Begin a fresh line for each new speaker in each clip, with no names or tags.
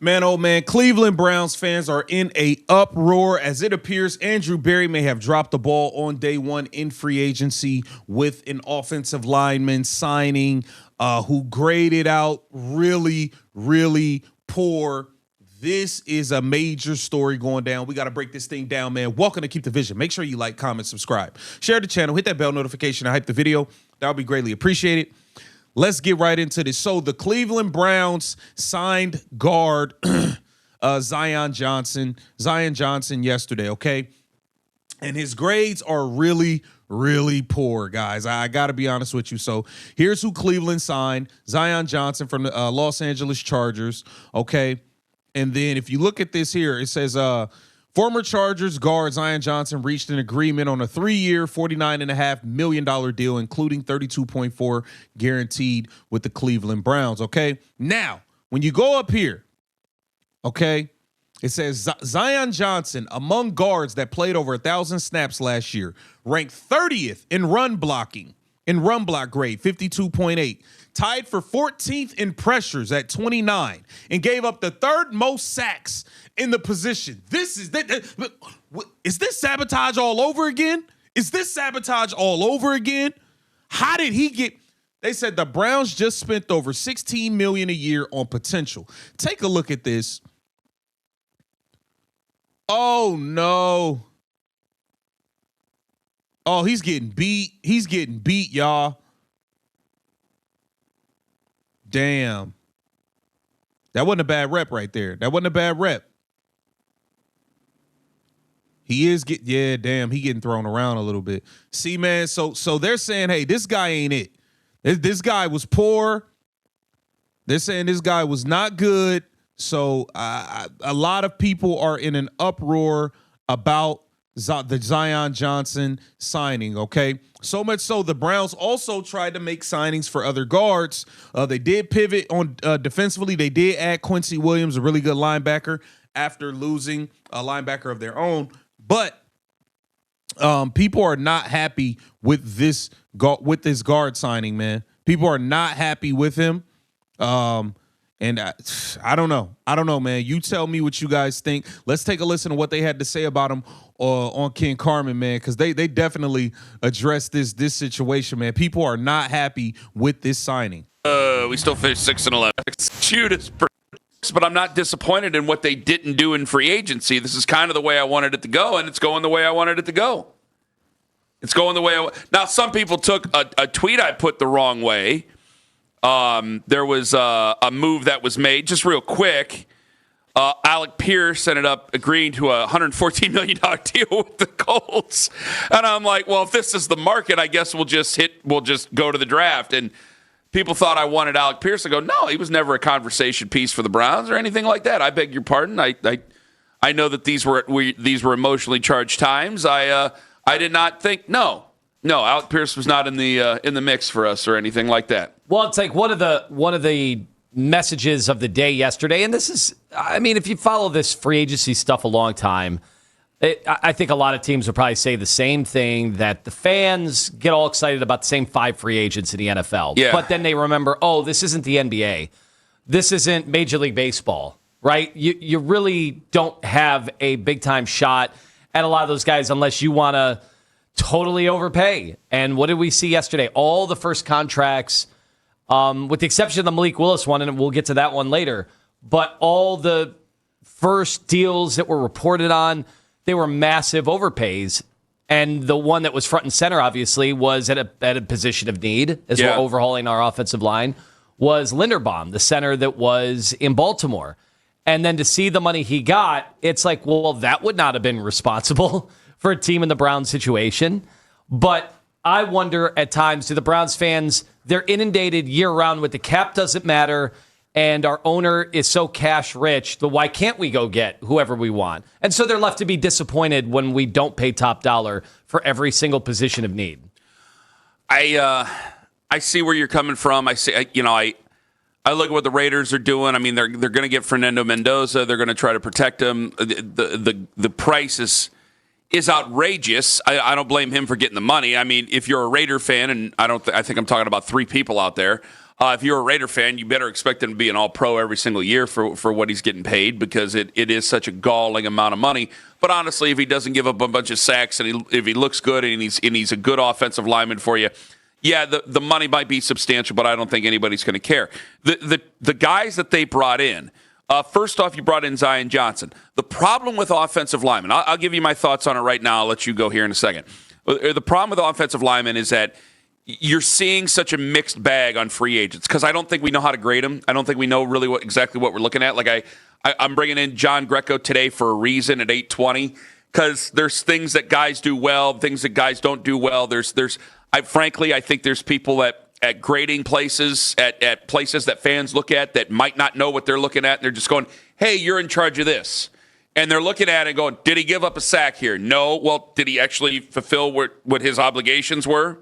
Man, oh man, Cleveland Browns fans are in a uproar as it appears Andrew Berry may have dropped the ball on day one in free agency with an offensive lineman signing who graded out really, really poor. This is a major story going down. We got to break this thing down, man. Welcome to Keep the Vision. Make sure you like, comment, subscribe. Share the channel. Hit that bell notification and hype the video. That would be greatly appreciated. Let's get right into this. So the Cleveland Browns signed guard Zion Johnson yesterday, okay? And his grades are really, really poor, guys. I got to be honest with you. So here's who Cleveland signed. Zion Johnson from the Los Angeles Chargers, okay? And then if you look at this here, it says former Chargers guard Zion Johnson reached an agreement on a 3-year, $49.5 million deal, including $32.4 guaranteed with the Cleveland Browns. Okay. Now, when you go up here, okay, it says Zion Johnson, among guards that played over 1,000 snaps last year, ranked 30th in run blocking, in run block grade, 52.8. Tied for 14th in pressures at 29 and gave up the third most sacks in the position. Is this sabotage all over again? Is this sabotage all over again? How did he get? They said the Browns just spent over $16 million a year on potential. Take a look at this. Oh no. Oh, he's getting beat. He's getting beat, y'all. Damn. That wasn't a bad rep right there. That wasn't a bad rep. He is he getting thrown around a little bit. See, man, so they're saying, hey, this guy ain't it. This guy was poor. They're saying this guy was not good. So a lot of people are in an uproar about the Zion Johnson signing, okay? So much so the Browns also tried to make signings for other guards. They did pivot on defensively. They did add Quincy Williams, a really good linebacker, after losing a linebacker of their own. But people are not happy with this guard signing, man. People are not happy with him. And I don't know, man. You tell me what you guys think. Let's take a listen to what they had to say about him on Ken Carman, man, because they definitely addressed this situation, man. People are not happy with this signing.
We still finished 6-11. Shoot, but I'm not disappointed in what they didn't do in free agency. This is kind of the way I wanted it to go, and it's going the way I wanted it to go. It's going the way now. Some people took a tweet I put the wrong way. There was a move that was made just real quick. Alec Pierce ended up agreeing to a $114 million deal with the Colts. And I'm like, well, if this is the market, I guess we'll just go to the draft. And people thought I wanted Alec Pierce to go. No, he was never a conversation piece for the Browns or anything like that. I beg your pardon. I know that these were emotionally charged times. I did not think, no, Alec Pierce was not in the mix for us or anything like that.
Well, it's like one of the messages of the day yesterday, and this is, I mean, if you follow this free agency stuff a long time, I think a lot of teams would probably say the same thing, that the fans get all excited about the same 5 free agents in the NFL.
Yeah.
But then they remember, oh, this isn't the NBA. This isn't Major League Baseball, right? You really don't have a big-time shot at a lot of those guys unless you want to totally overpay. And what did we see yesterday? All the first contracts, with the exception of the Malik Willis one, and we'll get to that one later, but all the first deals that were reported on, they were massive overpays. And the one that was front and center, obviously, was at a position of need as we're overhauling our offensive line, was Linderbaum, the center that was in Baltimore. And then to see the money he got, it's like, well, that would not have been responsible for a team in the Browns situation. But I wonder at times, do the Browns fans, they're inundated year-round with the cap doesn't matter, and our owner is so cash rich, but why can't we go get whoever we want? And so they're left to be disappointed when we don't pay top dollar for every single position of need.
I see where you're coming from. I look at what the Raiders are doing. I mean, they're going to get Fernando Mendoza. They're going to try to protect him. The price is outrageous. I don't blame him for getting the money. I mean, if you're a Raider fan, and I think I'm talking about 3 people out there, If you're a Raider fan, you better expect him to be an all-pro every single year for what he's getting paid because it is such a galling amount of money. But honestly, if he doesn't give up a bunch of sacks and if he looks good and he's a good offensive lineman for you, yeah, the money might be substantial, but I don't think anybody's going to care. The guys that they brought in, first off, you brought in Zion Johnson. The problem with offensive linemen, I'll give you my thoughts on it right now. I'll let you go here in a second. The problem with offensive linemen is that you're seeing such a mixed bag on free agents because I don't think we know how to grade them. I don't think we know really exactly what we're looking at. Like I'm bringing in John Greco today for a reason at 820 because there's things that guys do well, things that guys don't do well. Frankly, I think there's people at grading places, at places that fans look at that might not know what they're looking at. And they're just going, hey, you're in charge of this. And they're looking at it and going, did he give up a sack here? No. Well, did he actually fulfill what his obligations were?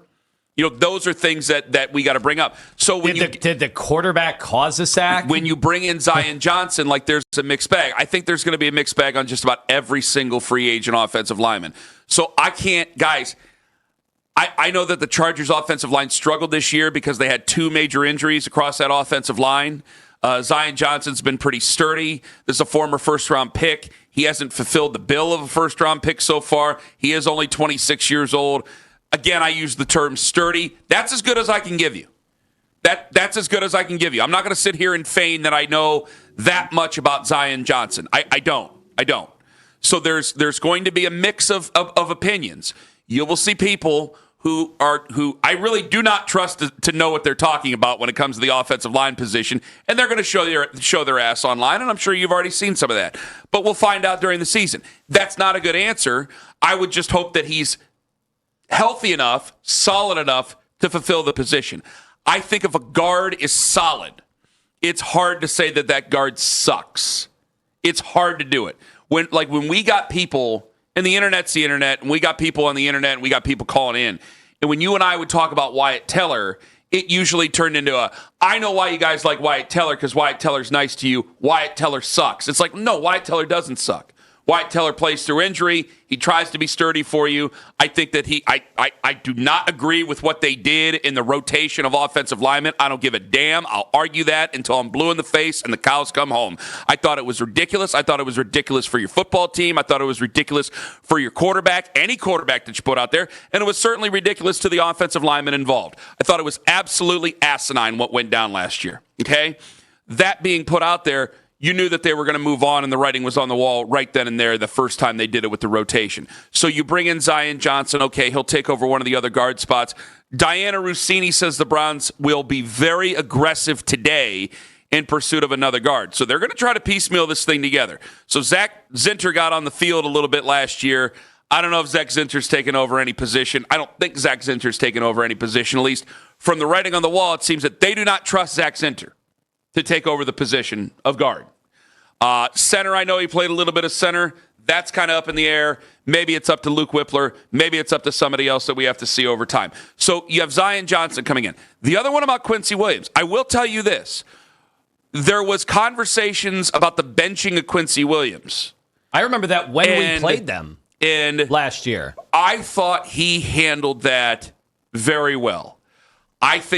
Those are things that we got to bring up. So
did the quarterback cause a sack?
When you bring in Zion Johnson, there's a mixed bag. I think there's going to be a mixed bag on just about every single free agent offensive lineman. So I can't, guys. I know that the Chargers offensive line struggled this year because they had two major injuries across that offensive line. Zion Johnson's been pretty sturdy. This is a former first-round pick. He hasn't fulfilled the bill of a first-round pick so far. He is only 26 years old. Again, I use the term sturdy. That's as good as I can give you. That's as good as I can give you. I'm not going to sit here and feign that I know that much about Zion Johnson. I don't. So there's going to be a mix of opinions. You will see people who I really do not trust to know what they're talking about when it comes to the offensive line position, and they're going to show their ass online, and I'm sure you've already seen some of that. But we'll find out during the season. That's not a good answer. I would just hope that he's healthy enough, solid enough to fulfill the position. I think if a guard is solid, it's hard to say that guard sucks. It's hard to do it. When we got people, and the internet's the internet, and we got people on the internet, and we got people calling in, and when you and I would talk about Wyatt Teller, it usually turned into I know why you guys like Wyatt Teller because Wyatt Teller's nice to you. Wyatt Teller sucks. It's like, no, Wyatt Teller doesn't suck. Wyatt Teller plays through injury. He tries to be sturdy for you. I think that I do not agree with what they did in the rotation of offensive linemen. I don't give a damn. I'll argue that until I'm blue in the face and the cows come home. I thought it was ridiculous. I thought it was ridiculous for your football team. I thought it was ridiculous for your quarterback, any quarterback that you put out there. And it was certainly ridiculous to the offensive linemen involved. I thought it was absolutely asinine what went down last year. Okay? That being put out there, you knew that they were going to move on, and the writing was on the wall right then and there the first time they did it with the rotation. So you bring in Zion Johnson. Okay, he'll take over one of the other guard spots. Diana Rossini says the Browns will be very aggressive today in pursuit of another guard. So they're going to try to piecemeal this thing together. So Zach Zinter got on the field a little bit last year. I don't know if Zach Zinter's taken over any position. I don't think Zach Zinter's taken over any position. At least from the writing on the wall, it seems that they do not trust Zach Zinter to take over the position of guard. Center, I know he played a little bit of center. That's kind of up in the air. Maybe it's up to Luke Whippler. Maybe it's up to somebody else that we have to see over time. So you have Zion Johnson coming in. The other one about Quincy Williams, I will tell you this. There was conversations about the benching of Quincy Williams.
I remember that when we played them last year.
I thought he handled that very well. I think